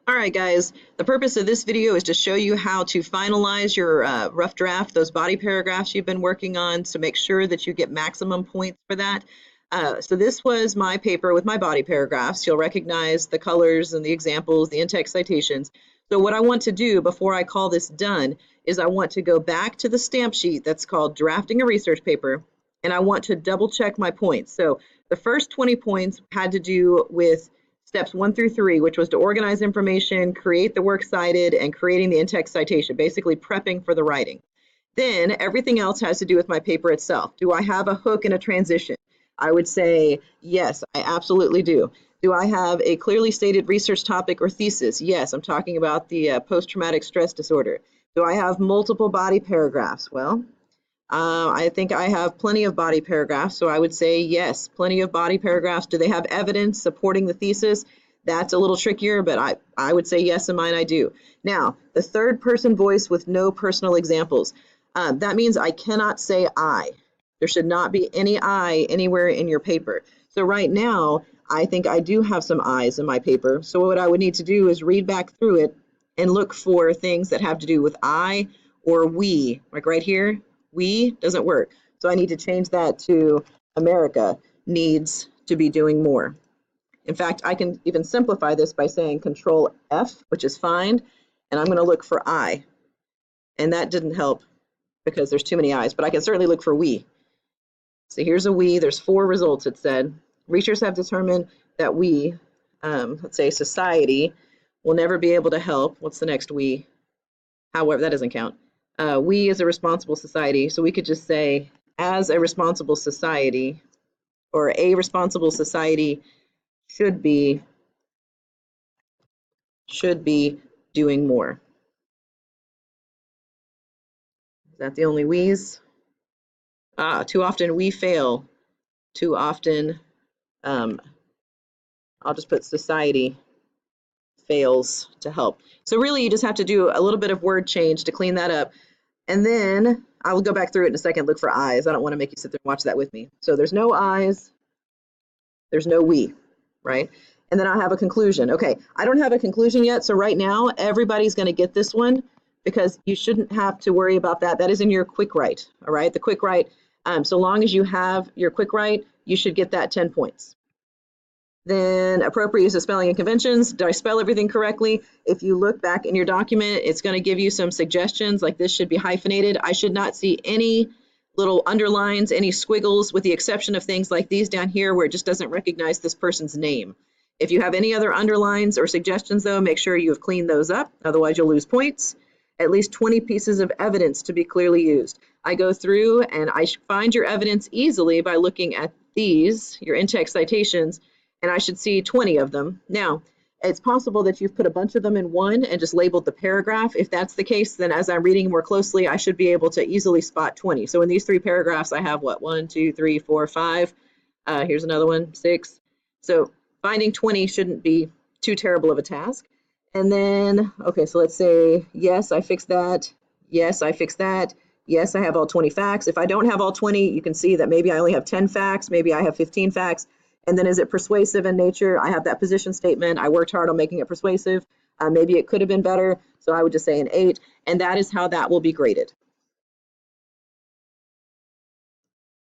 All right, guys, the purpose of this video is to show you how to finalize your rough draft, those body paragraphs you've been working on, to make sure that you get maximum points for that. So this was my paper with my body paragraphs. You'll recognize the colors and the examples, the in-text citations. So what I want to do before I call this done is I want to go back to the stamp sheet that's called drafting a research paper, and I want to double check my points. So the first 20 points had to do with steps 1 through 3, which was to organize information, create the works cited, and creating the in-text citation, basically prepping for the writing. Then everything else has to do with my paper itself. Do I have a hook and a transition? I would say, yes, I absolutely do. Do I have a clearly stated research topic or thesis? Yes, I'm talking about the post-traumatic stress disorder. Do I have multiple body paragraphs? Well, I think I have plenty of body paragraphs, so I would say yes, plenty of body paragraphs. Do they have evidence supporting the thesis? That's a little trickier, but I would say yes, in mine I do. Now, the third person voice with no personal examples. That means I cannot say I. There should not be any I anywhere in your paper. So right now, I think I do have some I's in my paper. So what I would need to do is read back through it and look for things that have to do with I or we, like right here. We doesn't work. So I need to change that to America needs to be doing more. In fact, I can even simplify this by saying Control F, which is find, and I'm going to look for I. And that didn't help because there's too many I's, but I can certainly look for we. So here's a we. There's 4 results, it said. Researchers have determined that we, let's say society, will never be able to help. What's the next we? However, that doesn't count. We as a responsible society, so we could just say as a responsible society, or a responsible society should be doing more. Is that the only we's? Too often we fail. Too often, I'll just put society fails to help. So really you just have to do a little bit of word change to clean that up. And then I will go back through it in a second, look for I's. I don't want to make you sit there and watch that with me. So there's no I's, there's no we, right? And then I have a conclusion. Okay, I don't have a conclusion yet, so right now everybody's going to get this one because you shouldn't have to worry about that. That is in your quick write, all right? The quick write, so long as you have your quick write, you should get that 10 points. Then appropriate use of spelling and conventions. Did I spell everything correctly? If you look back in your document, it's going to give you some suggestions, like this should be hyphenated. I should not see any little underlines, any squiggles, with the exception of things like these down here where it just doesn't recognize this person's name. If you have any other underlines or suggestions, though, make sure you have cleaned those up. Otherwise, you'll lose points. At least 20 pieces of evidence to be clearly used. I go through and I find your evidence easily by looking at these, your in-text citations, and I should see 20 of them. Now, it's possible that you've put a bunch of them in one and just labeled the paragraph. If that's the case, then as I'm reading more closely, I should be able to easily spot 20. So in these 3 paragraphs, I have what, 1, 2, 3, 4, 5. Here's another one, 6. So finding 20 shouldn't be too terrible of a task. And then, okay, so let's say, yes, I fixed that. Yes, I fixed that. Yes, I have all 20 facts. If I don't have all 20, you can see that maybe I only have 10 facts. Maybe I have 15 facts. And then is it persuasive in nature? I have that position statement. I worked hard on making it persuasive. Maybe it could have been better. So I would just say an 8. And that is how that will be graded.